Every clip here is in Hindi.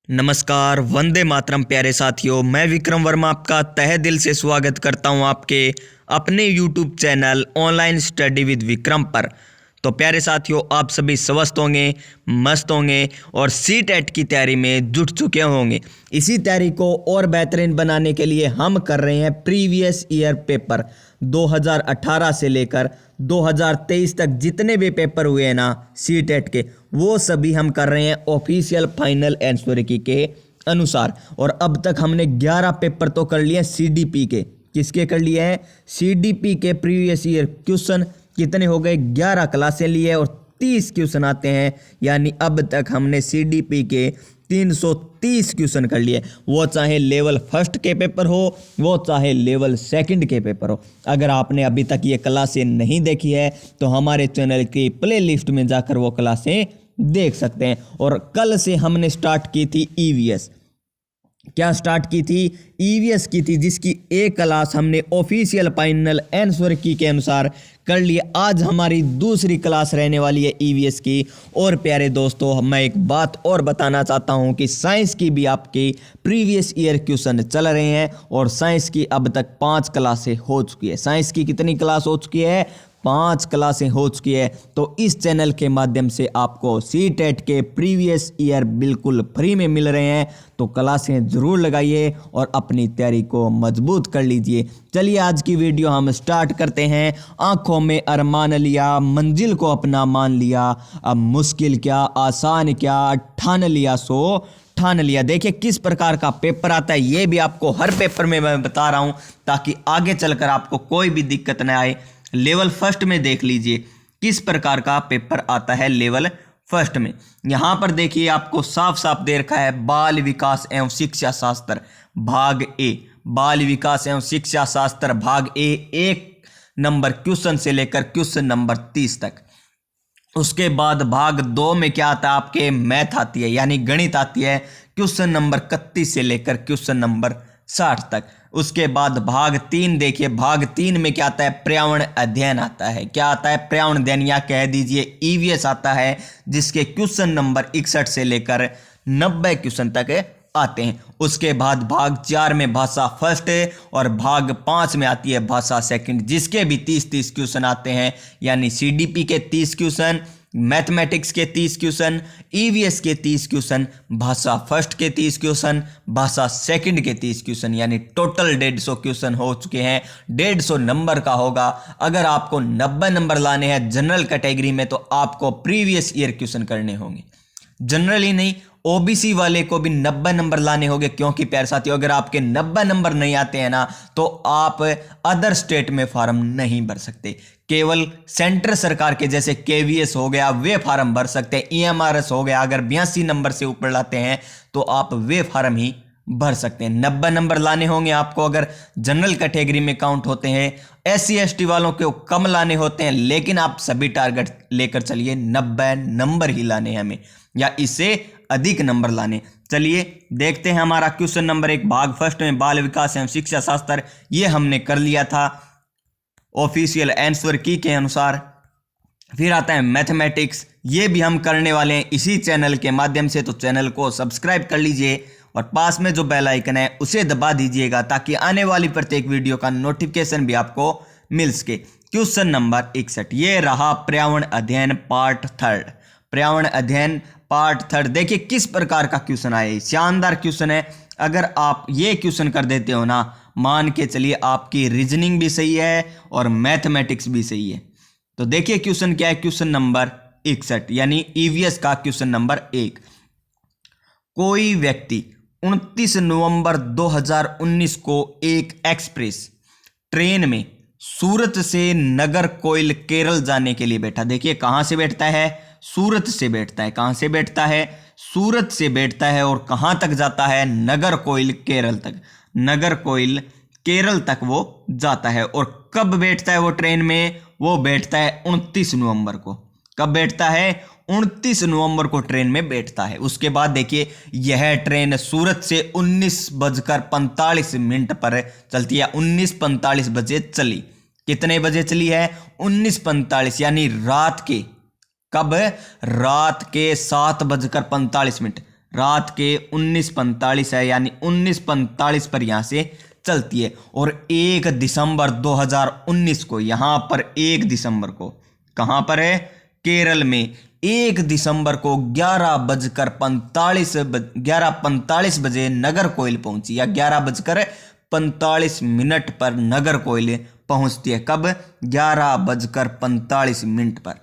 नमस्कार, वंदे मातरम प्यारे साथियों। मैं विक्रम वर्मा आपका तहे दिल से स्वागत करता हूं आपके अपने YouTube channel online study with Vikram पर। तो प्यारे साथियों, आप सभी स्वस्थ होंगे, मस्त होंगे और सीटेट की तैयारी में जुट चुके होंगे। इसी तैयारी को और बेहतरीन बनाने के लिए हम कर रहे हैं प्रीवियस ईयर पेपर 2018 से लेकर 2023 तक जितने भी पेपर हुए हैं ना सीटेट के, वो सभी हम कर रहे हैं ऑफिशियल फाइनल आंसर की के अनुसार। और अब तक हमने 11 पेपर तो कर लिए सीडीपी के। किसके कर लिए हैं? सीडीपी के प्रीवियस ईयर क्वेश्चन कितने हो गए? 11 क्लासें लिए और 30 क्वेश्चन आते हैं। यानी अब तक हमने सीडीपी के 330 क्वेश्चन कर लिए, वो चाहे लेवल फर्स्ट के पेपर हो, वो चाहे लेवल सेकंड के पेपर हो। अगर आपने अभी तक ये क्लासें नहीं देखी है तो हमारे चैनल की प्लेलिस्ट में जाकर वो क्लासें देख सकते हैं। और कल से हमने स्टार्ट की थी ईवीएस। क्या स्टार्ट की थी? ईवीएस की थी, जिसकी एक क्लास हमने ऑफिशियल फाइनल आंसर की के अनुसार कर लिए। आज हमारी दूसरी क्लास रहने वाली है ईवीएस की। और प्यारे दोस्तों, मैं एक बात और बताना चाहता हूं कि साइंस की भी आपकी प्रीवियस ईयर क्वेश्चन चल रहे हैं और साइंस की अब तक 5 क्लासें हो चुकी है। साइंस की कितनी क्लास हो चुकी है? 5 क्लासें हो चुकी है। तो इस चैनल के माध्यम से आपको सीटेट के प्रीवियस ईयर बिल्कुल फ्री में मिल रहे हैं। तो क्लासें ज़रूर लगाइए और अपनी तैयारी को मजबूत कर लीजिए। चलिए आज की वीडियो हम स्टार्ट करते हैं। आंखों में अरमान लिया, मंजिल को अपना मान लिया, अब मुश्किल क्या आसान क्या, ठान लिया सो ठान लिया। देखिए किस प्रकार का पेपर आता है, ये भी आपको हर पेपर में मैं बता रहा हूं ताकि आगे चलकर आपको कोई भी दिक्कत न आए। लेवल फर्स्ट में देख लीजिए किस प्रकार का पेपर आता है। लेवल फर्स्ट में यहां पर देखिए आपको साफ साफ दे रखा है बाल विकास एवं शिक्षा शास्त्र भाग ए। बाल विकास एवं शिक्षा शास्त्र भाग ए 1 नंबर क्वेश्चन से लेकर क्वेश्चन नंबर 30 तक। उसके बाद भाग 2 में क्या आता है? आपके मैथ आती है, यानी गणित आती है, क्वेश्चन नंबर 31 से लेकर क्वेश्चन नंबर 60 तक। उसके बाद भाग 3 देखिए, भाग 3 में क्या आता है? पर्यावरण अध्ययन आता है। क्या आता है? पर्यावरण अध्ययन, या कह दीजिए ईवीएस आता है, जिसके क्वेश्चन नंबर 61 से लेकर 90 क्वेश्चन तक आते हैं। उसके बाद भाग 4 में भाषा फर्स्ट और भाग 5 में आती है भाषा सेकंड, जिसके भी 30-30 क्वेश्चन आते हैं। यानी सीडीपी के 30 क्वेश्चन, मैथमेटिक्स के 30 क्वेश्चन, ईवीएस के 30 क्वेश्चन, भाषा फर्स्ट के 30 क्वेश्चन, भाषा सेकंड के 30 क्वेश्चन, यानी टोटल 150 क्वेश्चन हो चुके हैं। 150 नंबर का होगा। अगर आपको 90 नंबर लाने हैं जनरल कैटेगरी में तो आपको प्रीवियस ईयर क्वेश्चन करने होंगे। जनरल ही नहीं, ओबीसी वाले को भी 90 नंबर लाने होंगे, क्योंकि प्यारे साथियों अगर आपके 90 नंबर नहीं आते हैं ना तो आप अदर स्टेट में फार्म नहीं भर सकते। केवल सेंट्रल सरकार के जैसे केवीएस हो गया वे फार्म भर सकते हैं। ईएमआरएस हो गया, अगर 82 नंबर से ऊपर लाते हैं तो आप वे फार्म ही भर सकते हैं। 90 नंबर लाने होंगे आपको अगर जनरल कैटेगरी में काउंट होते हैं। SC ST वालों को कम लाने होते हैं, लेकिन आप सभी टारगेट लेकर चलिए, 90 नंबर ही लाने हैं हमें, या इससे अधिक नंबर लाने। चलिए देखते हैं हमारा क्वेश्चन नंबर 1 भाग फर्स्ट में बाल विकास एवं शिक्षा शास्त्र, ये हमने कर लिया था ऑफिशियल आंसर की के अनुसार। फिर आता है मैथमेटिक्स, ये भी हम करने वाले हैं इसी चैनल के माध्यम से। तो चैनल को सब्सक्राइब कर लीजिए और पास में जो बेल आइकन है उसे दबा दीजिएगा ताकि आने वाली प्रत्येक वीडियो का नोटिफिकेशन भी आपको मिल सके। क्वेश्चन नंबर 61 ये रहा पर्यावरण अध्ययन पार्ट 3। पर्यावरण अध्ययन पार्ट 3 देखिए किस प्रकार का क्वेश्चन आया। शानदार क्वेश्चन है। अगर आप ये क्वेश्चन कर देते हो ना, मान के चलिए आपकी रीजनिंग भी सही है और मैथमेटिक्स भी सही है। तो देखिए क्वेश्चन क्या है, क्वेश्चन नंबर 61 यानी ईवीएस का क्वेश्चन नंबर 1। कोई व्यक्ति 29 नवंबर 2019 को एक एक्सप्रेस ट्रेन में सूरत से नागरकोइल केरल जाने के लिए बैठा। देखिए कहां से बैठता है? सूरत से बैठता है। कहां से बैठता है? सूरत से बैठता है। और कहां तक जाता है? नागरकोइल केरल तक। नागरकोइल केरल तक वो जाता है। और कब बैठता है वो ट्रेन में? वो बैठता है 29 नवंबर को। कब बैठता है? 29 नवंबर को ट्रेन में बैठता है। उसके बाद देखिए यह ट्रेन सूरत से 19:45 पर चलती है। 19:45 बजे चली। कितने बजे चली है? 19:45, यानी रात के, कब? रात के 7:45। रात के 19:45 है, यानी 19:45 पर यहाँ से चलती है। और 1 दिसंबर 2019 को यहाँ पर 1 दिसंबर को कहाँ पर है, केरल में 1 दिसंबर को 11:45 बजे नागरकोइल पहुंची, या 11:45 पर नागरकोइल पहुंचती है। कब? 11:45 पर।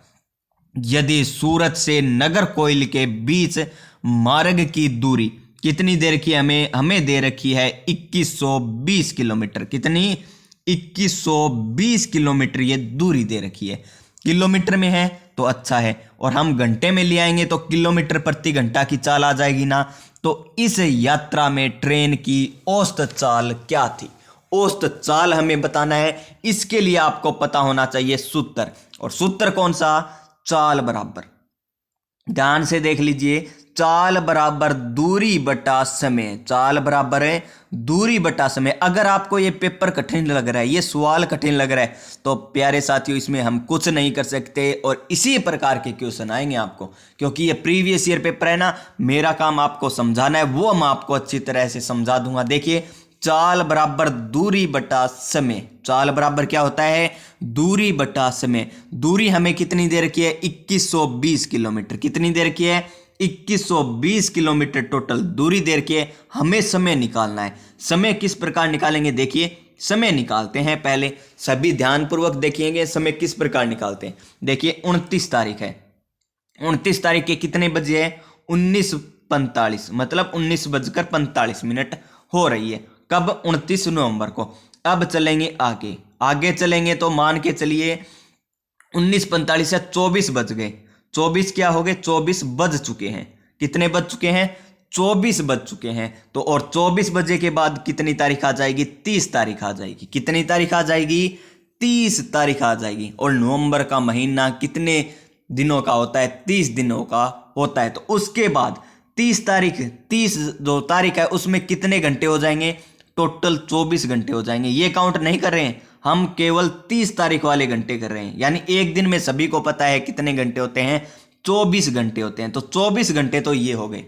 यदि सूरत से नागरकोइल के बीच मार्ग की दूरी कितनी देर की हमें दे रखी है, 2120 किलोमीटर। कितनी? 2120 किलोमीटर ये दूरी दे रखी है। किलोमीटर में है तो अच्छा है, और हम घंटे में ले आएंगे तो किलोमीटर प्रति घंटा की चाल आ जाएगी ना। तो इस यात्रा में ट्रेन की औसत चाल क्या थी, औसत चाल हमें बताना है। इसके लिए आपको पता होना चाहिए सूत्र, और सूत्र कौन सा? चाल बराबर, ध्यान से देख लीजिए, चाल बराबर दूरी बटा समय। चाल बराबर है दूरी बटा समय। अगर आपको ये पेपर कठिन लग रहा है, ये सवाल कठिन लग रहा है, तो प्यारे साथियों इसमें हम कुछ नहीं कर सकते, और इसी प्रकार के क्वेश्चन आएंगे आपको, क्योंकि ये प्रीवियस ईयर पेपर है ना। मेरा काम आपको समझाना है, वो मैं आपको अच्छी तरह से समझा दूंगा। देखिए, चाल बराबर दूरी बटा समय। चाल बराबर क्या होता है? दूरी बटा समय। दूरी हमें कितनी देर की है? 2120 किलोमीटर। कितनी देर की है? 2120 किलोमीटर टोटल दूरी देर की है। हमें समय निकालना है। समय किस प्रकार निकालेंगे? देखिए, समय निकालते हैं पहले, सभी ध्यानपूर्वक देखिएगा समय किस प्रकार निकालते हैं। देखिए, 29 तारीख है, 29 तारीख के कितने बजे है? 19:45, मतलब 19:45 हो रही है। कब? 29 नवंबर को। अब चलेंगे आगे, आगे चलेंगे तो मान के चलिए 19:45 से 24 बज गए। 24 क्या हो गए? 24 बज चुके हैं। कितने बज चुके हैं? 24 बज चुके हैं। तो और 24 बजे के बाद कितनी तारीख आ जाएगी? 30 तारीख आ जाएगी। कितनी तारीख आ जाएगी? 30 तारीख आ जाएगी। और नवंबर का महीना कितने दिनों का होता है? 30 दिनों का होता है। तो उसके बाद 30 तारीख, 30 जो तारीख है उसमें कितने घंटे हो जाएंगे? टोटल 24 घंटे हो जाएंगे। ये काउंट नहीं कर रहे हैं हम, केवल 30 तारीख वाले घंटे कर रहे हैं। यानी एक दिन में सभी को पता है कितने घंटे होते हैं? 24 घंटे होते हैं। तो 24 घंटे तो ये हो गए,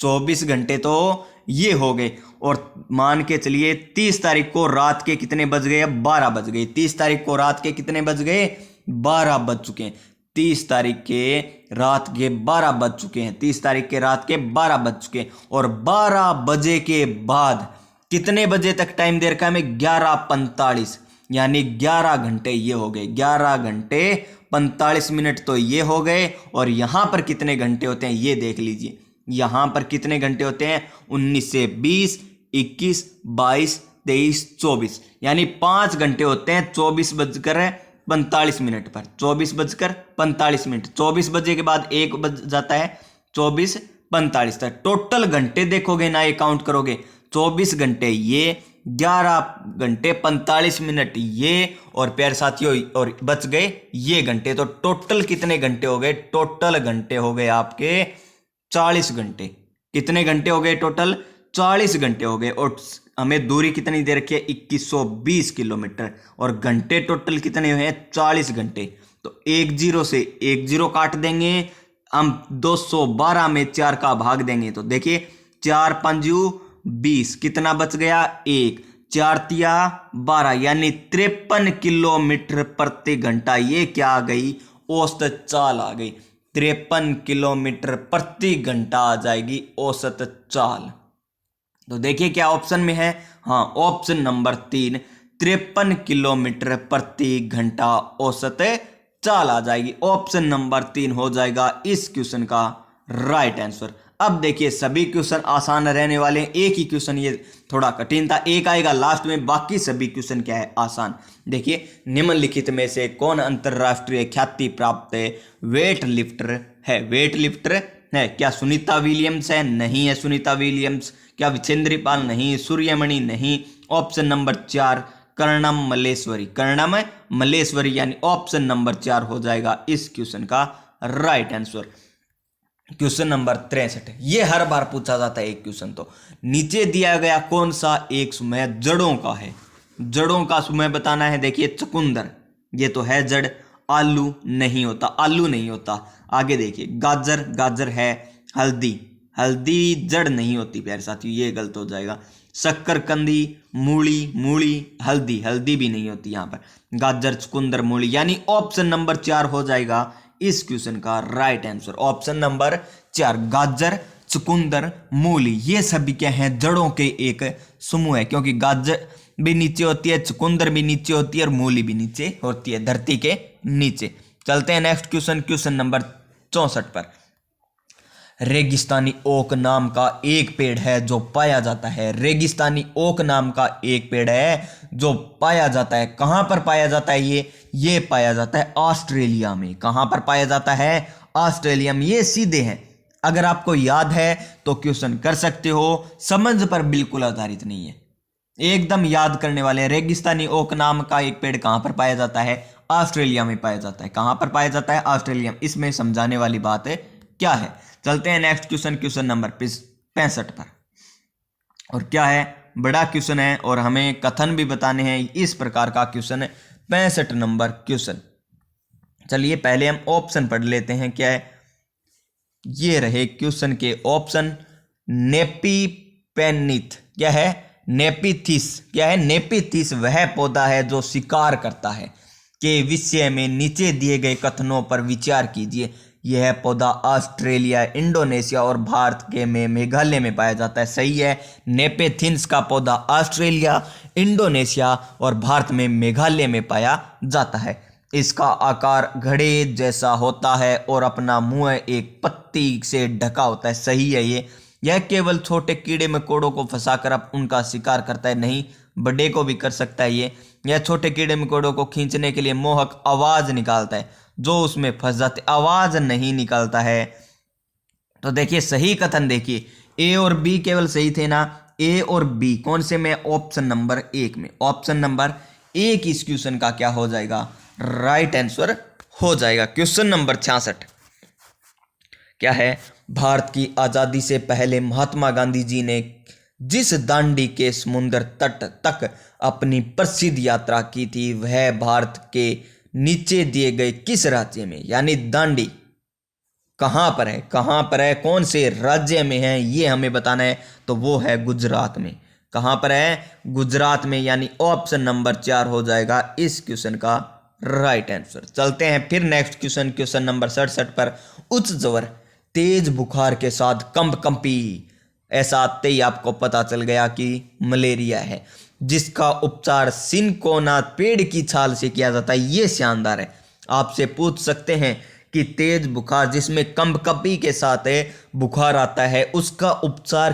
24 घंटे तो ये हो गए। और मान के चलिए 30 तारीख को रात के कितने बज गए? अब 12 बज गए। 30 तारीख को रात के कितने बज गए? 12 बज चुके हैं। 30 तारीख के रात के 12 बज चुके हैं। 30 तारीख के रात के 12 बज चुके हैं। और 12 बजे के बाद कितने बजे तक टाइम दे रखा है हमें? 11:45, यानी 11 घंटे ये हो गए। 11 घंटे 45 मिनट तो ये हो गए। और यहां पर कितने घंटे होते हैं ये देख लीजिए। यहां पर कितने घंटे होते हैं? 19 से 20, 21, 22, 23, 24, यानी 5 घंटे होते हैं 24:45 पर। 24:45, 24 बजे के बाद 1 बज जाता है, 24:45 तक टोटल घंटे देखोगे ना, ये काउंट करोगे, 24 घंटे ये, 11 घंटे 45 मिनट ये, और प्यारे साथियों और बच गए ये घंटे। तो टोटल कितने घंटे हो गए? टोटल घंटे हो गए आपके 40 घंटे। कितने घंटे हो गए? टोटल 40 घंटे हो गए। और हमें दूरी कितनी दे रखी है? 2120 किलोमीटर। और घंटे टोटल कितने हुए हैं? 40 घंटे। तो 10 से 10 काट देंगे हम, 212 में 4 का भाग देंगे तो देखिए 4 5 20, कितना बच गया? 1, 4 तिया 12, यानी 53 किलोमीटर प्रति घंटा। ये क्या आ गई? औसत चाल आ गई। 53 किलोमीटर प्रति घंटा आ जाएगी औसत चाल। तो देखिए क्या ऑप्शन में है? हाँ, ऑप्शन नंबर 3, 53 किलोमीटर प्रति घंटा औसत चाल आ जाएगी। ऑप्शन नंबर 3 हो जाएगा इस क्वेश्चन का राइट आंसर। अब देखिए सभी क्वेश्चन आसान रहने वाले हैं। एक ही क्वेश्चन ये थोड़ा कठिन था, एक आएगा लास्ट में, बाकी सभी क्वेश्चन क्या है? आसान। देखिए, निम्नलिखित में से कौन अंतरराष्ट्रीय ख्याति प्राप्त वेट लिफ्टर है? वेट लिफ्टर है क्या? सुनीता विलियम्स है? नहीं है सुनीता विलियम्स। क्या विछेंद्री पाल? नहीं। सूर्यमणि? नहीं। Option number 4, Karnam Malleswari. कर्णम मल्लेश्वरी, यानी ऑप्शन नंबर 4 हो जाएगा इस क्वेश्चन का राइट आंसर। क्वेश्चन नंबर 63, ये हर बार पूछा जाता है एक क्वेश्चन। तो नीचे दिया गया कौन सा एक समय जड़ों का है? जड़ों का समय बताना है। देखिए, चुकंदर ये तो है जड़, आलू नहीं होता, आलू नहीं होता। आगे देखिए, गाजर, गाजर है। हल्दी, हल्दी जड़ नहीं होती प्यारे साथियों, ये गलत हो जाएगा। शक्करकंदी, मूली, मूली, हल्दी, हल्दी भी नहीं होती यहाँ पर। गाजर, चुकंदर, मूली, यानी ऑप्शन नंबर 4 हो जाएगा इस क्वेश्चन का राइट आंसर। ऑप्शन नंबर 4 गाजर, चुकंदर, मूली, ये सभी क्या हैं, जड़ों के एक समूह है, क्योंकि गाजर भी नीचे होती है, चुकंदर भी नीचे होती है और मूली भी नीचे होती है, धरती के नीचे। चलते हैं नेक्स्ट क्वेश्चन, क्वेश्चन नंबर 64 पर। रेगिस्तानी ओक नाम का एक पेड़ है जो पाया जाता है। रेगिस्तानी ओक नाम का एक पेड़ है जो पाया जाता है। कहां पर पाया जाता है ये पाया जाता है ऑस्ट्रेलिया में। कहां पर पाया जाता है? ऑस्ट्रेलिया में। ये सीधे हैं, अगर आपको याद है तो क्वेश्चन कर सकते हो, समझ पर बिल्कुल आधारित नहीं है, एकदम याद करने वाले। रेगिस्तानी ओक नाम का एक पेड़ कहां पर पाया जाता है? ऑस्ट्रेलिया में पाया जाता है। कहां पर पाया जाता है? ऑस्ट्रेलिया में। इसमें समझाने वाली बात है क्या है। चलते हैं नेक्स्ट क्वेश्चन, क्वेश्चन नंबर 65 पर। और क्या है, बड़ा क्वेश्चन है और हमें कथन भी बताने हैं। इस प्रकार का क्वेश्चन है 65 नंबर क्वेश्चन। चलिए पहले हम ऑप्शन पढ़ लेते हैं। क्या है, ये रहे क्वेश्चन के ऑप्शन। नेपीपेनिथ क्या है? नेपिथिस क्या है? नेपिथिस वह पौधा है जो शिकार करता है के विषय में नीचे दिए गए कथनों पर विचार कीजिए। यह पौधा ऑस्ट्रेलिया, इंडोनेशिया और भारत के में मेघालय में पाया जाता है। सही है, नेपेथिन्स का पौधा ऑस्ट्रेलिया, इंडोनेशिया और भारत में मेघालय में पाया जाता है। इसका आकार घड़े जैसा होता है और अपना मुंह एक पत्ती से ढका होता है। सही है ये। यह केवल छोटे कीड़े मकोड़ों को फंसाकर अब उनका शिकार करता है, नहीं बड़े को भी कर सकता है ये। यह छोटे कीड़े मकोड़ों को खींचने के लिए मोहक आवाज निकालता है, जो उसमें फंस जाते, आवाज नहीं निकालता है। तो देखिए सही कथन, देखिए ए और बी केवल सही थे ना। ए और बी कौन से में? ऑप्शन नंबर 1 में। ऑप्शन नंबर 1 इस क्वेश्चन का क्या हो जाएगा? राइट आंसर हो जाएगा। क्वेश्चन नंबर 66 क्या है? भारत की आजादी से पहले महात्मा गांधी जी ने जिस दांडी के समुद्र तट तक अपनी प्रसिद्ध यात्रा की थी, वह भारत के नीचे दिए गए किस राज्य में? यानी दांडी कहां पर है? कहां पर है? कौन से राज्य में है ये हमें बताना है। तो वो है गुजरात में। कहां पर है? गुजरात में। यानी ऑप्शन नंबर 4 हो जाएगा इस क्वेश्चन का राइट आंसर। चलते हैं फिर नेक्स्ट क्वेश्चन, क्वेश्चन नंबर 67 पर। उच्च ज्वर, तेज बुखार के साथ कंपकंपी, ऐसा आते ही आपको पता चल गया कि मलेरिया है, जिसका उपचार सिनकोना पेड़ की छाल से किया जाता है। ये शानदार है। आपसे पूछ सकते हैं कि तेज बुखार जिसमें कंपकंपी के साथ बुखार आता है, उसका उपचार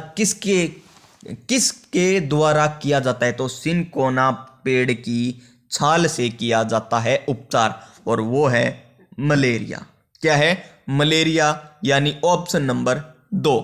किसके द्वारा किया जाता है? तो सिनकोना पेड़ की छाल से किया जाता है उपचार, और वो है मलेरिया। क्या है? मलेरिया, यानी ऑप्शन नंबर 2।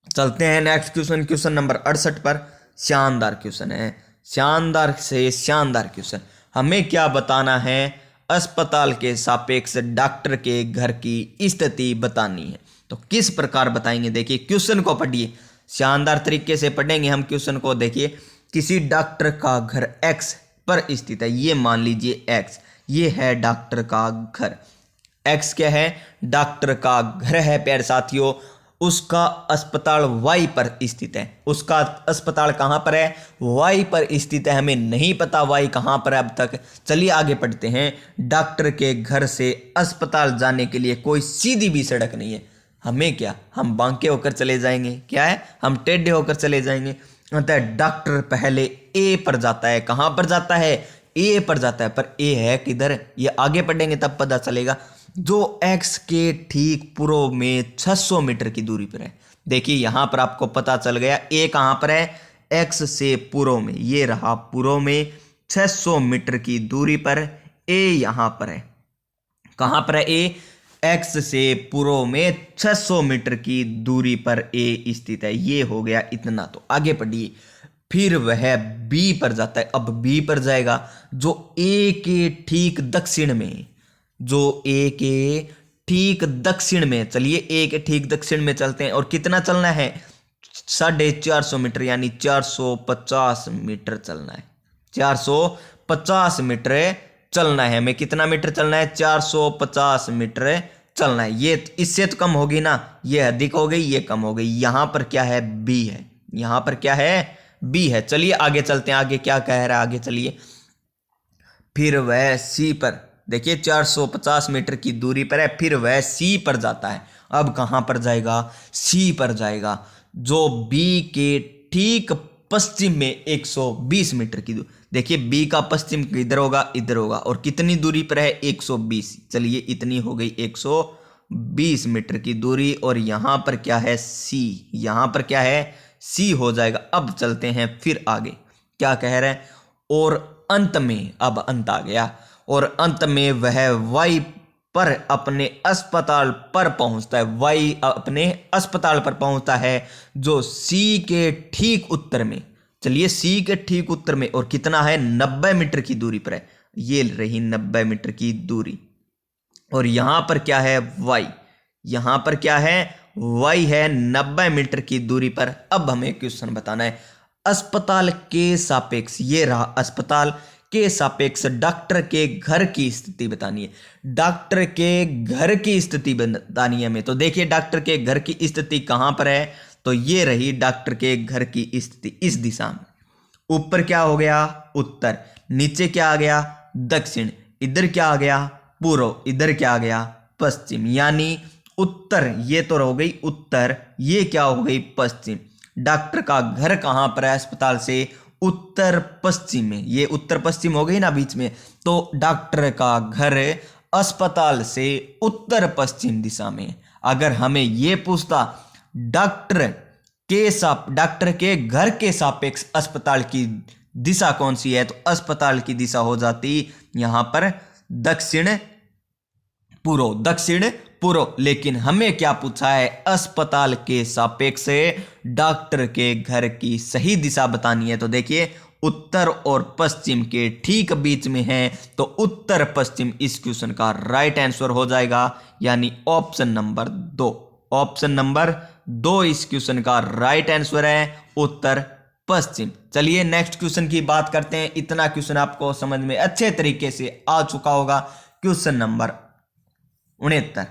चलते हैं नेक्स्ट क्वेश्चन, क्वेश्चन नंबर 68 पर। शानदार क्वेश्चन है, शानदार से शानदार क्वेश्चन। हमें क्या बताना है? अस्पताल के सापेक्ष डॉक्टर के घर की स्थिति बतानी है। तो किस प्रकार बताएंगे? देखिए क्वेश्चन को पढ़िए, शानदार तरीके से पढ़ेंगे हम क्वेश्चन को। देखिए, किसी डॉक्टर का घर एक्स पर स्थित है, ये मान लीजिए एक्स, ये है डॉक्टर का घर। एक्स क्या है? डॉक्टर का घर है प्यारे साथियों। उसका अस्पताल वाई पर स्थित है। उसका अस्पताल कहां पर है? वाई पर स्थित है। हमें नहीं पता वाई कहां पर है अब तक। चलिए आगे पढ़ते हैं। डॉक्टर के घर से अस्पताल जाने के लिए कोई सीधी भी सड़क नहीं है। हमें क्या, हम बांके होकर चले जाएंगे? क्या है, हम टेढ़े होकर चले जाएंगे। अतः डॉक्टर पहले ए पर जाता है। कहां पर जाता है? ए पर जाता है। पर ए है किधर, ये आगे पढ़ेंगे तब पता चलेगा। जो एक्स के ठीक पूर्व में 600 मीटर की दूरी पर है। देखिए यहां पर आपको पता चल गया ए कहां पर है? एक्स से पूर्व में, ये रहा पूर्व में 600 मीटर की दूरी पर ए यहां पर है। कहां पर है ए? एक्स से पूर्व में 600 मीटर की दूरी पर ए स्थित है। ये हो गया इतना। तो आगे पढ़िए। फिर वह बी पर जाता है। अब बी पर जाएगा, जो ए के ठीक दक्षिण में, जो ए के ठीक दक्षिण में। चलिए ए के ठीक दक्षिण में चलते हैं। और कितना चलना है? 450 मीटर, यानी 450 मीटर चलना है। 450 मीटर चलना है हमें। कितना मीटर चलना है? 450 मीटर चलना है। ये इससे तो कम होगी ना, ये अधिक हो गई, ये कम हो गई। यहां पर क्या है, बी है, यहां पर क्या है, बी है। चलिए आगे चलते हैं, आगे क्या कह रहा है, आगे चलिए। फिर वह सी पर, देखिए 450 मीटर की दूरी पर है, फिर वह सी पर जाता है। अब कहां पर जाएगा, सी पर जाएगा, जो बी के ठीक पश्चिम में 120 मीटर की दूरी। देखिए बी का पश्चिम किधर होगा, इधर होगा, और कितनी दूरी पर है, 120। चलिए इतनी हो गई 120 मीटर की दूरी, और यहां पर क्या है, सी, यहां पर क्या है, सी हो जाएगा। अब चलते हैं फिर आगे, क्या कह रहे हैं, और अंत में, अब अंत आ गया, और अंत में वह वाई पर अपने अस्पताल पर पहुंचता है। वाई अपने अस्पताल पर पहुंचता है, जो सी के ठीक उत्तर में। चलिए सी के ठीक उत्तर में, और कितना है, 90 मीटर की दूरी पर है। ये रही 90 मीटर की दूरी, और यहां पर क्या है, वाई, यहां पर क्या है, वाई है 90 मीटर की दूरी पर। अब हमें क्वेश्चन बताना है, अस्पताल के सापेक्ष, ये रहा अस्पताल के सापेक्ष डॉक्टर के घर की स्थिति बतानी है। डॉक्टर के घर की स्थिति बतानी है हमें। तो देखिए डॉक्टर के घर की स्थिति कहां पर है, तो ये रही डॉक्टर के घर की स्थिति, इस दिशा में। ऊपर क्या हो गया, उत्तर, नीचे क्या आ गया, दक्षिण, इधर क्या आ गया, पूर्व, इधर क्या आ गया, पश्चिम। यानी उत्तर, ये तो हो गई उत्तर, ये क्या हो गई, पश्चिम। डॉक्टर का घर कहां पर है अस्पताल से, उत्तर पश्चिम में। ये उत्तर पश्चिम हो गई ना बीच में, तो डॉक्टर का घर अस्पताल से उत्तर पश्चिम दिशा में। अगर हमें ये पूछता डॉक्टर के घर के सापेक्ष अस्पताल की दिशा कौन सी है, तो अस्पताल की दिशा हो जाती यहां पर दक्षिण पूर्व, दक्षिण पूर्व। लेकिन हमें क्या पूछा है, अस्पताल के सापेक्ष डॉक्टर के घर की सही दिशा बतानी है। तो देखिए उत्तर और पश्चिम के ठीक बीच में है, तो उत्तर पश्चिम इस क्वेश्चन का राइट आंसर हो जाएगा, यानी ऑप्शन नंबर 2। ऑप्शन नंबर 2 इस क्वेश्चन का राइट आंसर है, उत्तर पश्चिम। चलिए नेक्स्ट क्वेश्चन की बात करते हैं। इतना क्वेश्चन आपको समझ में अच्छे तरीके से आ चुका होगा। क्वेश्चन नंबर 69,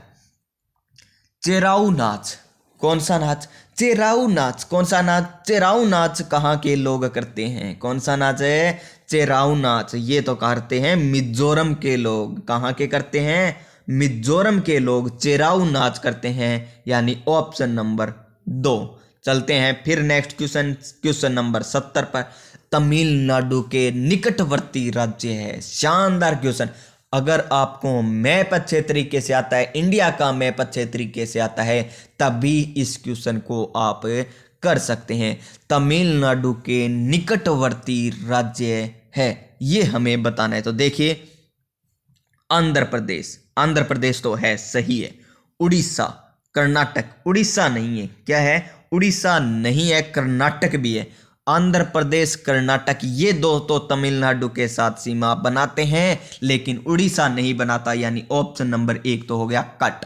चेराऊ नाच, कौन सा नाच, चेराऊ नाच, कौन सा नाच, चेराऊ नाच कहाँ के लोग करते हैं, कौन सा नाच है, चेराऊ नाच। ये तो करते हैं मिजोरम के लोग। कहाँ के करते हैं, मिजोरम के लोग चेराऊ नाच करते हैं, यानी ऑप्शन नंबर 2। चलते हैं फिर नेक्स्ट क्वेश्चन, क्वेश्चन नंबर 70 पर। तमिलनाडु के निकटवर्ती राज्य है, शानदार क्वेश्चन। अगर आपको मैप अच्छे तरीके से आता है, इंडिया का मैप अच्छे तरीके से आता है, तभी इस क्वेश्चन को आप कर सकते हैं। तमिलनाडु के निकटवर्ती राज्य है, ये हमें बताना है। तो देखिए आंध्र प्रदेश, आंध्र प्रदेश तो है, सही है। उड़ीसा, कर्नाटक, उड़ीसा नहीं है, क्या है, उड़ीसा नहीं है, कर्नाटक भी है। आंध्र प्रदेश, कर्नाटक, ये दो तो तमिलनाडु के साथ सीमा बनाते हैं, लेकिन उड़ीसा नहीं बनाता, यानी ऑप्शन नंबर 1 तो हो गया कट।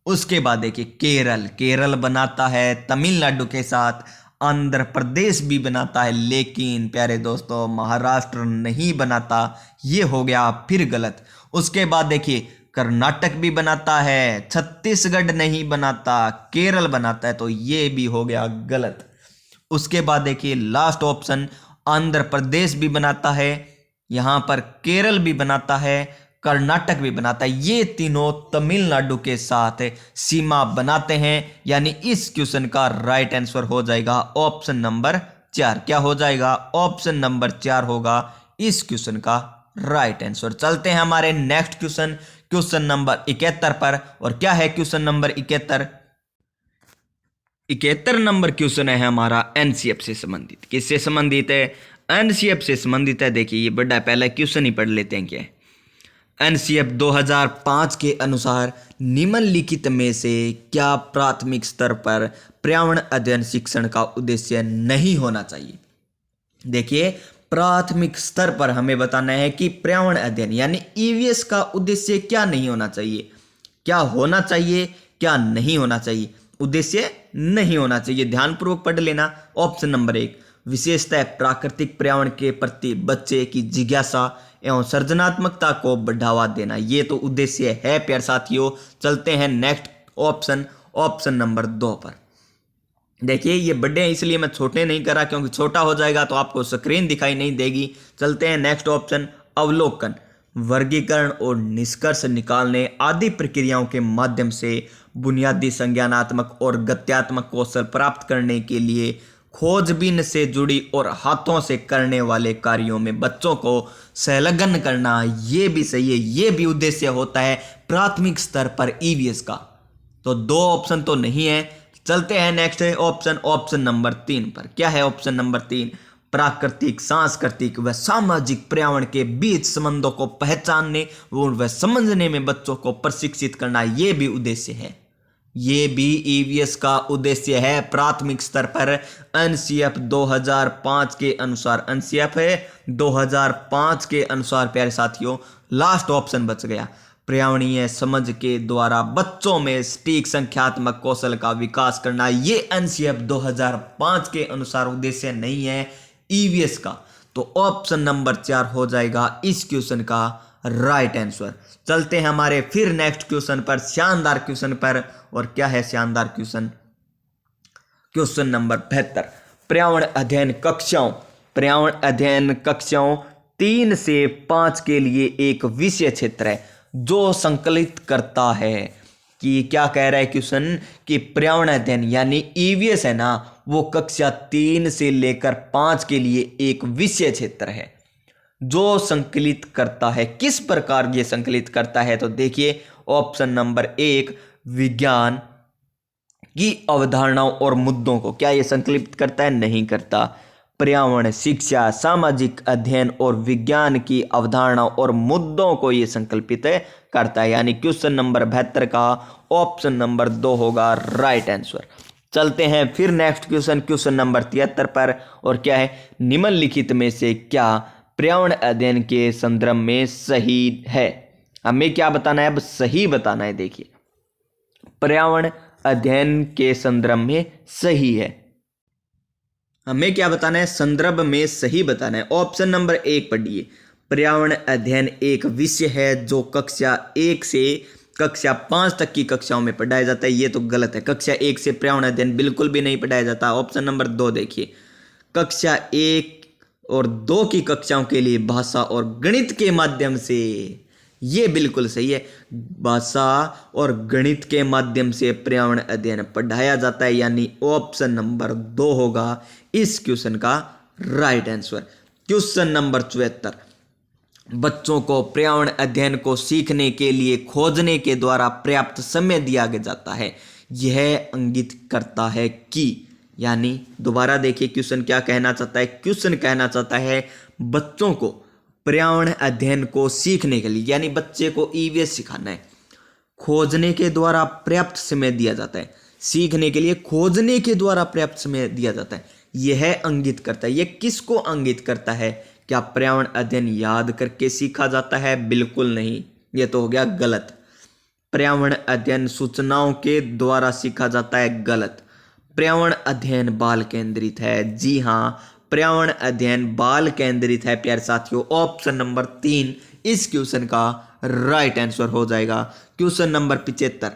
उसके बाद देखिए केरल, केरल बनाता है तमिलनाडु के साथ। आंध्र प्रदेश भी बनाता है, लेकिन प्यारे दोस्तों महाराष्ट्र नहीं बनाता, ये हो गया फिर गलत। उसके बाद देखिए कर्नाटक भी बनाता है, छत्तीसगढ़ नहीं बनाता, केरल बनाता है, तो ये भी हो गया गलत। उसके बाद देखिए लास्ट ऑप्शन, आंध्र प्रदेश भी बनाता है, यहां पर केरल भी बनाता है, कर्नाटक भी बनाता है, ये तीनों तमिलनाडु के साथ सीमा बनाते हैं, यानी इस क्वेश्चन का राइट आंसर हो जाएगा ऑप्शन नंबर 4। क्या हो जाएगा, ऑप्शन नंबर 4 होगा इस क्वेश्चन का राइट आंसर। चलते हैं हमारे नेक्स्ट क्वेश्चन, क्वेश्चन नंबर 71 पर। और क्या है क्वेश्चन नंबर 71, 71 नंबर क्वेश्चन है हमारा एनसीएफ से संबंधित। किससे संबंधित है, एनसीएफ से संबंधित है। देखिए ये बड़ा पहला क्वेश्चन ही पढ़ लेते हैं। क्या है, एनसीएफ 2005 के अनुसार निम्नलिखित में से क्या प्राथमिक स्तर पर पर्यावरण अध्ययन शिक्षण का उद्देश्य नहीं होना चाहिए। देखिए प्राथमिक स्तर पर हमें बताना है कि पर्यावरण अध्ययन यानी ईवीएस का उद्देश्य क्या नहीं होना चाहिए, क्या होना चाहिए, क्या नहीं होना चाहिए। उद्देश्य नहीं होना चाहिए, ध्यानपूर्वक पढ़ लेना। ऑप्शन नंबर 1 विशेषतः प्राकृतिक पर्यावरण के प्रति बच्चे की जिज्ञासा एवं सृजनात्मकता को बढ़ावा देना, ये तो उद्देश्य है प्यारे साथियों। चलते हैं नेक्स्ट ऑप्शन नंबर 2 पर। देखिए ये बड़े हैं इसलिए मैं छोटे नहीं करा, क्योंकि छोटा हो जाएगा तो आपको स्क्रीन दिखाई नहीं देगी। चलते हैं नेक्स्ट ऑप्शन, अवलोकन, वर्गीकरण और निष्कर्ष निकालने आदि प्रक्रियाओं के माध्यम से बुनियादी संज्ञानात्मक और गत्यात्मक कौशल प्राप्त करने के लिए खोजबीन से जुड़ी और हाथों से करने वाले कार्यों में बच्चों को संलग्न करना, ये भी सही है। ये भी उद्देश्य होता है प्राथमिक स्तर पर ईवीएस का। तो 2 ऑप्शन तो नहीं है। चलते हैं नेक्स्ट ऑप्शन नंबर 3 पर। क्या है ऑप्शन नंबर 3? प्राकृतिक, सांस्कृतिक व सामाजिक पर्यावरण के बीच संबंधों को पहचानने व समझने में बच्चों को प्रशिक्षित करना, ये भी उद्देश्य है। ये भी ईवीएस का उद्देश्य है प्राथमिक स्तर पर। एनसीएफ 2005 के अनुसार, एनसीएफ है 2005 के अनुसार प्यारे साथियों, लास्ट ऑप्शन बच गया। पर्यावरणीय समझ के द्वारा बच्चों में सटीक संख्यात्मक कौशल का विकास करना, ये एनसीएफ 2005 के अनुसार उद्देश्य नहीं है ईवीएस का। तो ऑप्शन नंबर 4 हो जाएगा इस क्वेश्चन का राइट आंसर। चलते हैं हमारे फिर नेक्स्ट क्वेश्चन पर, शानदार क्वेश्चन पर। और क्या है शानदार क्वेश्चन? क्वेश्चन नंबर 72, पर्यावरण अध्ययन कक्षाओं 3 से 5 के लिए एक विषय क्षेत्र है जो संकलित करता है कि क्या कह रहा है क्वेश्चन, कि पर्यावरण अध्ययन यानी ईवीएस है ना, वो कक्षा 3 से लेकर 5 के लिए एक विषय क्षेत्र है जो संकलित करता है। किस प्रकार ये संकलित करता है? तो देखिए ऑप्शन नंबर 1, विज्ञान की अवधारणाओं और मुद्दों को क्या ये संकलित करता है? नहीं करता। पर्यावरण, शिक्षा, सामाजिक अध्ययन और विज्ञान की अवधारणाओं और मुद्दों को ये संकल्पित करता है। यानी क्वेश्चन नंबर 72 का ऑप्शन नंबर 2 होगा राइट आंसर। चलते हैं फिर नेक्स्ट क्वेश्चन नंबर 73 पर। और क्या है, निम्नलिखित में से क्या पर्यावरण अध्ययन के संदर्भ में सही है? हमें क्या बताना है? अब सही बताना है। देखिए पर्यावरण अध्ययन के संदर्भ में सही है, हमें क्या बताना है? संदर्भ में सही बताना है। ऑप्शन नंबर 1 पढ़िए, पर्यावरण अध्ययन एक विषय है जो कक्षा 1 से कक्षा 5 तक की कक्षाओं में पढ़ाया जाता है। ये तो गलत है, कक्षा 1 से पर्यावरण अध्ययन बिल्कुल भी नहीं पढ़ाया जाता। ऑप्शन नंबर 2 देखिए, कक्षा 1 और 2 की कक्षाओं के लिए भाषा और गणित के माध्यम से, ये बिल्कुल सही है, भाषा और गणित के माध्यम से पर्यावरण अध्ययन पढ़ाया जाता है। यानी ऑप्शन नंबर 2 होगा इस क्वेश्चन का राइट आंसर। क्वेश्चन नंबर 74, बच्चों को पर्यावरण अध्ययन को सीखने के लिए खोजने के द्वारा पर्याप्त समय दिया जाता है। यह इंगित करता है कि, यानी दोबारा देखिए क्वेश्चन क्या कहना चाहता है। क्वेश्चन कहना चाहता है बच्चों को पर्यावरण अध्ययन को सीखने के लिए, यानी बच्चे को ईवीएस सिखाना है, खोजने के द्वारा पर्याप्त समय दिया जाता है। सीखने के लिए खोजने के द्वारा पर्याप्त समय दिया जाता है, यह इंगित करता है। यह किसको इंगित करता है? क्या पर्यावरण अध्ययन याद करके सीखा जाता है? बिल्कुल नहीं, यह तो हो गया गलत। पर्यावरण अध्ययन सूचनाओं के द्वारा सीखा जाता है, गलत। पर्यावरण अध्ययन बाल केंद्रित है, जी हाँ, पर्यावरण अध्ययन बाल केंद्रित है प्यारे साथियों। ऑप्शन नंबर 3 इस क्वेश्चन का राइट आंसर हो जाएगा। क्वेश्चन नंबर 75,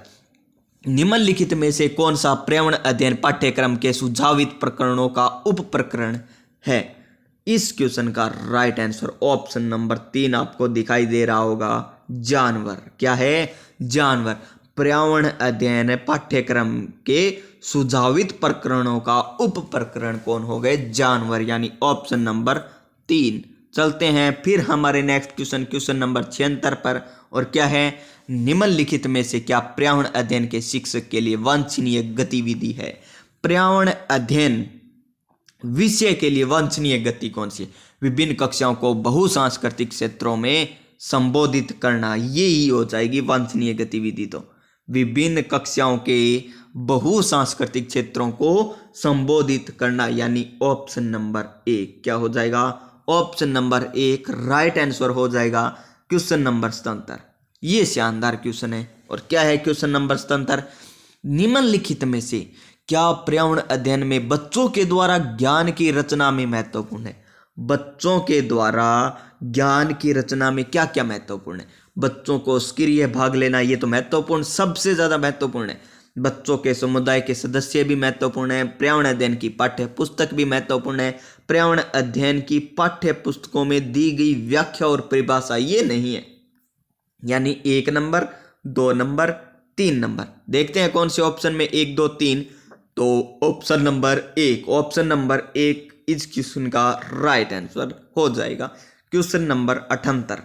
निम्नलिखित में से कौन सा पर्यावरण अध्ययन पाठ्यक्रम के सुझावित प्रकरणों का उप प्रकरण है? इस क्वेश्चन का राइट आंसर ऑप्शन नंबर 3 आपको दिखाई दे रहा होगा, जानवर। क्या है? जानवर। पर्यावरण अध्ययन पाठ्यक्रम के सुझावित प्रकरणों का उप प्रकरण कौन हो गए? जानवर, यानी ऑप्शन नंबर 3। चलते हैं फिर हमारे नेक्स्ट क्वेश्चन नंबर 76 पर। और क्या है, निम्नलिखित में से क्या पर्यावरण अध्ययन के शिक्षक के लिए वांछनीय गतिविधि है? पर्यावरण अध्ययन विषय के लिए वांछनीय गति कौन सी है? विभिन्न कक्षाओं को बहुसांस्कृतिक क्षेत्रों में संबोधित करना, ये ही हो जाएगी वांछनीय गतिविधि। तो विभिन्न कक्षाओं के बहुसांस्कृतिक क्षेत्रों को संबोधित करना, यानी ऑप्शन नंबर 1 क्या हो जाएगा? ऑप्शन नंबर 1 राइट आंसर हो जाएगा। क्वेश्चन नंबर 77, ये शानदार क्वेश्चन है। और क्या है क्वेश्चन नंबर 77? निम्नलिखित में से क्या पर्यावरण अध्ययन में बच्चों के द्वारा ज्ञान की रचना में महत्वपूर्ण है? बच्चों के द्वारा ज्ञान की रचना में क्या क्या महत्वपूर्ण है? बच्चों को सक्रिय भाग लेना, ये तो महत्वपूर्ण, सबसे ज्यादा महत्वपूर्ण है। बच्चों के समुदाय के सदस्य भी महत्वपूर्ण है। पर्यावरण अध्ययन की पाठ्य पुस्तक भी महत्वपूर्ण है। पर्यावरण अध्ययन की पाठ्य पुस्तकों में दी गई व्याख्या और परिभाषा ये नहीं है, यानी 1 नंबर, 2 नंबर, 3 नंबर। देखते हैं कौन से ऑप्शन में 1, 2, 3। तो ऑप्शन नंबर 1, ऑप्शन नंबर 1 इस क्वेश्चन का राइट आंसर हो जाएगा। क्वेश्चन नंबर 78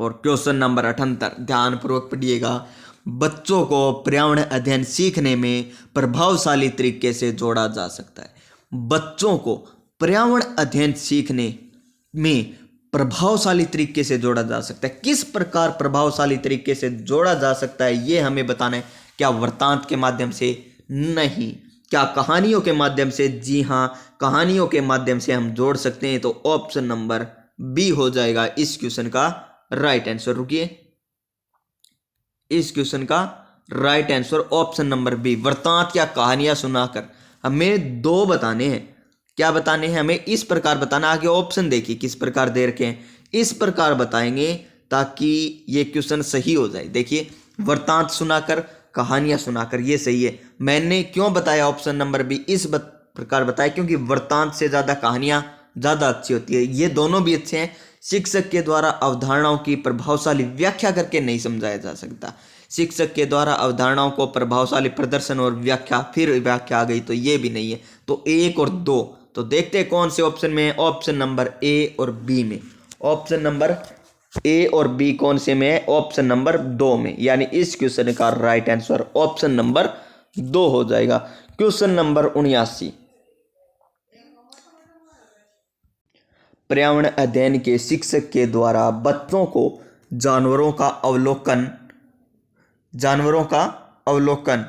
और क्वेश्चन नंबर 78 ध्यानपूर्वक पढ़िएगा। बच्चों को पर्यावरण अध्ययन सीखने में प्रभावशाली तरीके से जोड़ा जा सकता है। बच्चों को पर्यावरण अध्ययन सीखने में प्रभावशाली तरीके से जोड़ा जा सकता है। किस प्रकार प्रभावशाली तरीके से जोड़ा जा सकता है ये हमें बताना है। क्या वृत्तांत के माध्यम से? नहीं। क्या कहानियों के माध्यम से? जी हाँ, कहानियों के माध्यम से हम जोड़ सकते हैं। तो ऑप्शन नंबर बी हो जाएगा इस क्वेश्चन का राइट आंसर। रुकिए, इस क्वेश्चन का right answer option number B, वृत्तांत या कहानियां सुनाकर। हमें 2 बताने हैं। क्या बताने हैं? हमें इस प्रकार बताना। आगे ऑप्शन देखिए किस प्रकार दे रखे हैं, इस प्रकार बताएंगे ताकि ये क्वेश्चन सही हो जाए। देखिए, वृत्तांत सुनाकर, कहानियां सुनाकर, ये सही है। मैंने क्यों बताया ऑप्शन नंबर बी इस प्रकार बताया? क्योंकि वृत्तांत से ज्यादा कहानियां ज्यादा अच्छी होती है। ये दोनों भी अच्छे हैं। शिक्षक के द्वारा अवधारणाओं की प्रभावशाली व्याख्या करके नहीं समझाया जा सकता। शिक्षक के द्वारा अवधारणाओं को प्रभावशाली प्रदर्शन और व्याख्या, फिर व्याख्या आ गई तो ये भी नहीं है। तो 1 और 2, तो देखते हैं कौन से ऑप्शन में है। ऑप्शन नंबर ए और बी में। ऑप्शन नंबर ए और बी कौन से में है? ऑप्शन नंबर 2 में, यानी इस क्वेश्चन का राइट आंसर ऑप्शन नंबर 2 हो जाएगा। क्वेश्चन नंबर 79, पर्यावरण अध्ययन के शिक्षक के द्वारा बच्चों को जानवरों का अवलोकन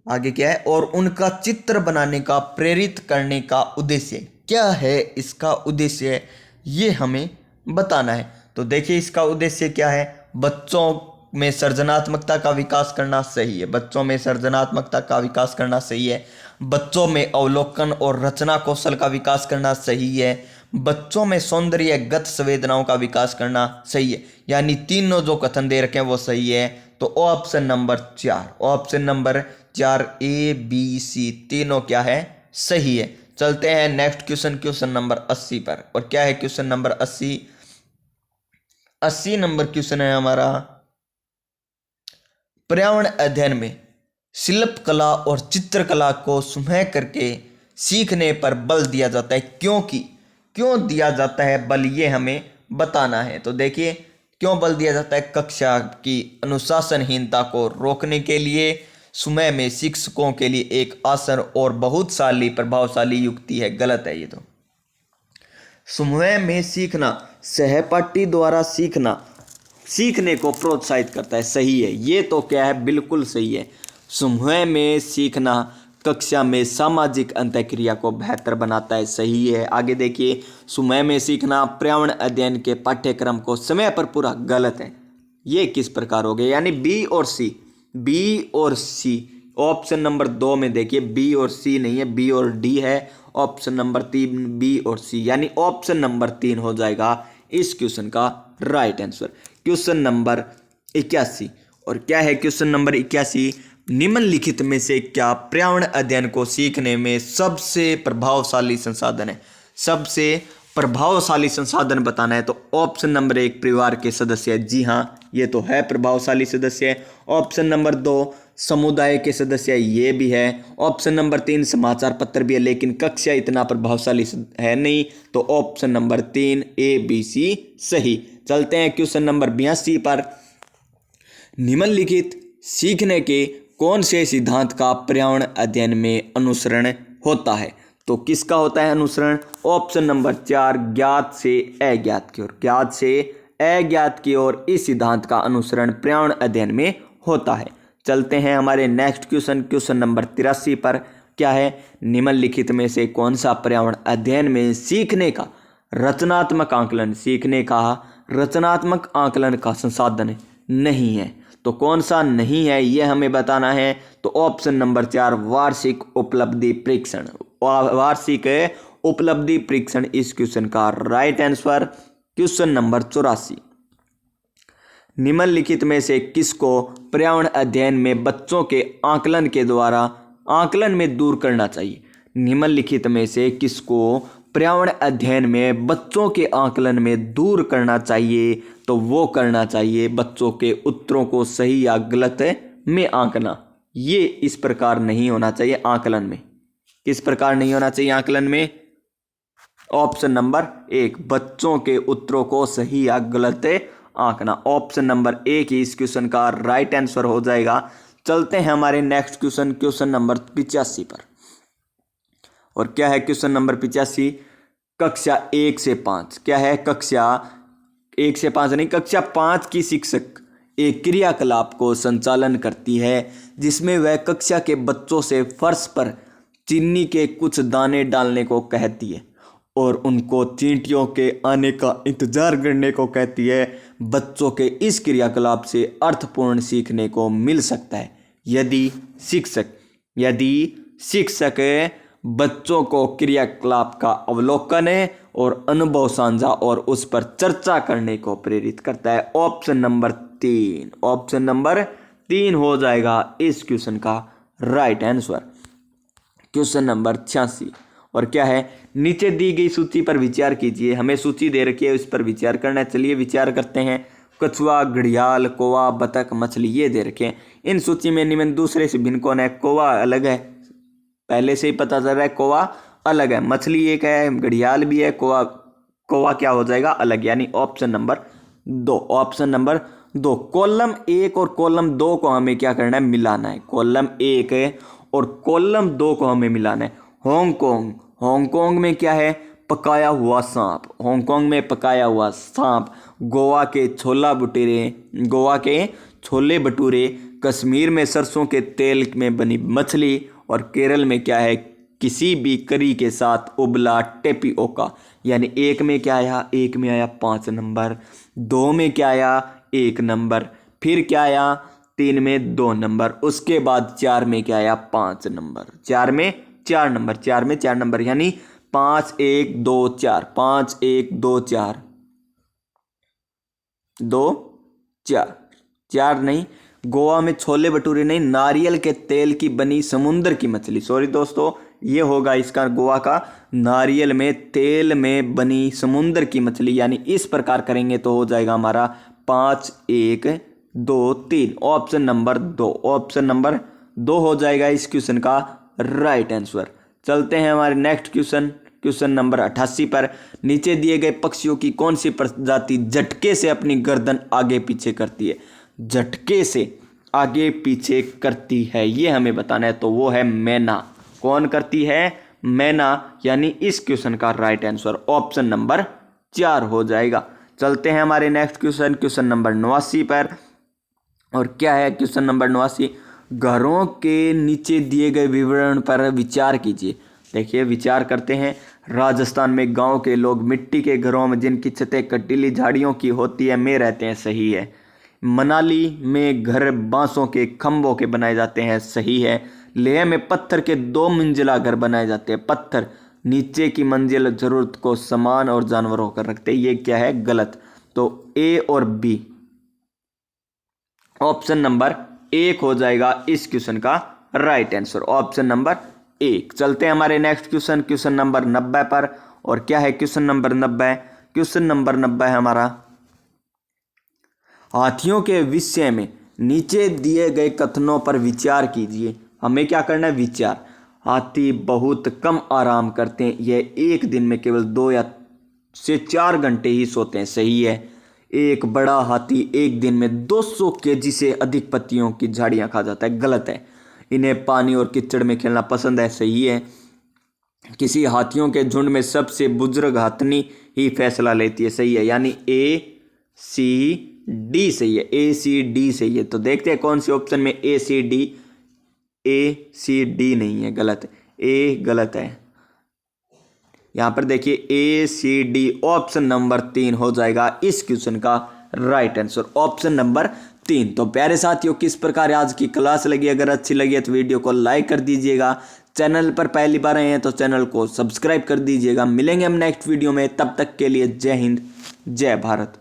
आगे क्या है और उनका चित्र बनाने का प्रेरित करने का उद्देश्य क्या है? इसका उद्देश्य ये हमें बताना है। तो देखिए, इसका उद्देश्य क्या है? बच्चों में सृजनात्मकता का विकास करना, सही है। बच्चों में सृजनात्मकता का विकास करना, सही है। बच्चों में अवलोकन और रचना कौशल का विकास करना, सही है। बच्चों में सौंदर्यगत संवेदनाओं का विकास करना, सही है। यानी तीनों जो कथन दे रखे हैं वो सही है। तो option number 4, option number 4 A B C तीनों क्या है? सही है। चलते हैं नेक्स्ट क्वेश्चन, क्वेश्चन नंबर 80 पर। और क्या है क्वेश्चन नंबर 80? 80 नंबर क्वेश्चन है हमारा, पर्यावरण अध्ययन में शिल्प कला और चित्रकला को समूह करके सीखने पर बल दिया जाता है। क्यों दिया जाता है बल, ये हमें बताना है। तो देखिए, क्यों बल दिया जाता है? कक्षा की अनुशासनहीनता को रोकने के लिए, समय में शिक्षकों के लिए एक आसान और बहुत सारी प्रभावशाली युक्ति है। गलत है ये तो। समूह में सीखना, सहपाठी द्वारा सीखने को प्रोत्साहित करता है, सही है। ये तो क्या है? बिल्कुल सही है। समूह में सीखना कक्षा में सामाजिक अंतःक्रिया को बेहतर बनाता है, सही है। आगे देखिए, समूह में सीखना पर्यावरण अध्ययन के पाठ्यक्रम को समय पर पूरा, गलत है। ये किस प्रकार हो गया? यानी बी और सी। ऑप्शन नंबर 2 में देखिए बी और सी नहीं है, बी और डी है। ऑप्शन नंबर 3 बी और सी, यानी ऑप्शन नंबर 3 हो जाएगा इस क्वेश्चन का राइट आंसर। क्वेश्चन नंबर 81, और क्या है क्वेश्चन नंबर 81? निम्नलिखित में से क्या पर्यावरण अध्ययन को सीखने में सबसे प्रभावशाली संसाधन है? सबसे प्रभावशाली संसाधन बताना है। तो ऑप्शन नंबर 1 परिवार के सदस्य है। जी हाँ, ये तो है प्रभावशाली सदस्य है। ऑप्शन नंबर 2 समुदाय के सदस्य, ये भी है। ऑप्शन नंबर 3 समाचार पत्र भी है, लेकिन कक्षा इतना प्रभावशाली है नहीं। तो option number 3 A B C सही। चलते हैं क्वेश्चन नंबर 82 पर। निम्नलिखित सीखने के कौन से सिद्धांत का पर्यावरण अध्ययन में अनुसरण होता है? तो किसका होता है अनुसरण? ऑप्शन नंबर 4 ज्ञात से अज्ञात की ओर, ज्ञात से अज्ञात की ओर इस सिद्धांत का अनुसरण पर्यावरण अध्ययन में होता है। चलते हैं हमारे नेक्स्ट क्वेश्चन, क्वेश्चन नंबर 83 पर। क्या है? निम्नलिखित में से कौन सा पर्यावरण अध्ययन में सीखने का रचनात्मक आकलन का संसाधन नहीं है? तो कौन सा नहीं है ये हमें बताना है। तो ऑप्शन नंबर 4 वार्षिक उपलब्धि परीक्षण, वार्षिक उपलब्धि परीक्षण इस क्वेश्चन का राइट आंसर। क्वेश्चन नंबर 84, निम्नलिखित में से किसको पर्यावरण अध्ययन में बच्चों के आकलन के द्वारा आकलन में दूर करना चाहिए। निम्नलिखित में से किसको पर्यावरण अध्ययन में बच्चों के आकलन में दूर करना चाहिए। तो वो करना चाहिए बच्चों के उत्तरों को सही या गलत में आंकना। ये इस प्रकार नहीं होना चाहिए आकलन में। किस प्रकार नहीं होना चाहिए आकलन में? ऑप्शन नंबर 1 बच्चों के उत्तरों को सही या गलत आंकना। ऑप्शन नंबर 1 ही इस क्वेश्चन का राइट आंसर हो जाएगा। चलते हैं हमारे नेक्स्ट क्वेश्चन, क्वेश्चन नंबर 85 पर। और क्या है क्वेश्चन नंबर 85? कक्षा 1 से 5। क्या है? कक्षा 1 से 5 नहीं, कक्षा 5 की शिक्षक एक क्रियाकलाप को संचालन करती है जिसमें वह कक्षा के बच्चों से फर्श पर चीनी के कुछ दाने डालने को कहती है और उनको चींटियों के आने का इंतजार करने को कहती है। बच्चों के इस क्रियाकलाप से अर्थपूर्ण सीखने को मिल सकता है यदि शिक्षक बच्चों को क्रियाकलाप का अवलोकन और अनुभव साझा और उस पर चर्चा करने को प्रेरित करता है। ऑप्शन नंबर 3 हो जाएगा इस क्वेश्चन का राइट आंसर। क्वेश्चन नंबर 86 और क्या है? नीचे दी गई सूची पर विचार कीजिए। हमें सूची दे रखी है, उस पर विचार करना है। चलिए विचार करते हैं। कछुआ, घड़ियाल, कौवा, बतख, मछली ये दे रखे हैं। इन सूची में निम्न दूसरे से भिन्न कौन है? कौवा अलग है, पहले से ही पता चल रहा है कौवा अलग है। मछली एक है, घड़ियाल भी है, कौवा क्या हो जाएगा? अलग, यानी option number 2। Option number 2 column 1 और कॉलम 2 को हमें क्या करना है? मिलाना है। कॉलम 1 और कॉलम 2 को हमें मिलाना है। हांगकांग में क्या है? पकाया हुआ सांप। हांगकांग में पकाया हुआ सांप। गोवा के छोले भटूरे। कश्मीर में सरसों के तेल में बनी मछली। और केरल में क्या है? किसी भी करी के साथ उबला टेपिओका। यानी 1 में क्या आया? 1 में आया 5 नंबर। 2 में क्या आया? 1 नंबर। फिर क्या आया? 3 में 2 नंबर। उसके बाद 4 में क्या आया? 5 नंबर। 4 में 4 नंबर, यानी 5 1 2 4, 5 1 2 4 2 4 4 नहीं, गोवा में छोले भटूरे नहीं, नारियल के तेल की बनी समुद्र की मछली। सॉरी दोस्तों, ये होगा इसका गोवा का नारियल में तेल में बनी समुद्र की मछली। यानी इस प्रकार करेंगे तो हो जाएगा हमारा 5 1 2 3। ऑप्शन नंबर 2 हो जाएगा इस क्वेश्चन का राइट आंसर। चलते हैं हमारे नेक्स्ट क्वेश्चन नंबर 88 पर। नीचे दिए गए पक्षियों की कौन सी प्रजाति झटके से अपनी गर्दन आगे पीछे करती है? झटके से आगे पीछे करती है, ये हमें बताना है। तो वो है मैना। कौन करती है? मैना, यानी इस क्वेश्चन का राइट आंसर ऑप्शन नंबर 4 हो जाएगा। चलते हैं हमारे नेक्स्ट क्वेश्चन नंबर 89 पर। और क्या है क्वेश्चन नंबर 89? घरों के नीचे दिए गए विवरण पर विचार कीजिए। देखिए विचार करते हैं। राजस्थान में गांव के लोग मिट्टी के घरों में जिनकी छतें कंटीली झाड़ियों की होती है में रहते हैं, सही है। मनाली में घर बांसों के खंभों के बनाए जाते हैं, सही है। लेह में पत्थर के 2 मंजिला घर बनाए जाते हैं, पत्थर नीचे की मंजिल जरूरत को समान और जानवरों कर रखते हैं, ये क्या है? गलत। तो ए और बी, ऑप्शन नंबर 1 हो जाएगा इस क्वेश्चन का राइट आंसर, ऑप्शन नंबर 1। चलते हैं हमारे नेक्स्ट क्वेश्चन नंबर 90 पर। और क्या है क्वेश्चन नंबर 90? क्वेश्चन नंबर 90 है हमारा, हाथियों के विषय में नीचे दिए गए कथनों पर विचार कीजिए। हमें क्या करना है? विचार। हाथी बहुत कम आराम करते हैं, यह एक दिन में केवल 2 या से 4 घंटे ही सोते हैं, सही है। एक बड़ा हाथी एक दिन में 200 केजी से अधिक पत्तियों की झाड़ियां खा जाता है, गलत है। इन्हें पानी और कीचड़ में खेलना पसंद है, सही है। किसी हाथियों के झुंड में सबसे बुजुर्ग हाथनी ही फैसला लेती है, सही है। यानी ए सी डी सही है, ए सी डी सही है। तो देखते हैं कौन से ऑप्शन में ए सी डी नहीं है, गलत है, ए गलत है। यहां पर देखिए ए सी डी, ऑप्शन नंबर 3 हो जाएगा इस क्वेश्चन का राइट आंसर, ऑप्शन नंबर 3। तो प्यारे साथियों, किस प्रकार आज की क्लास लगी? अगर अच्छी लगी है तो वीडियो को लाइक कर दीजिएगा। चैनल पर पहली बार आए हैं तो चैनल को सब्सक्राइब कर दीजिएगा। मिलेंगे हम नेक्स्ट वीडियो में, तब तक के लिए जय हिंद, जय भारत।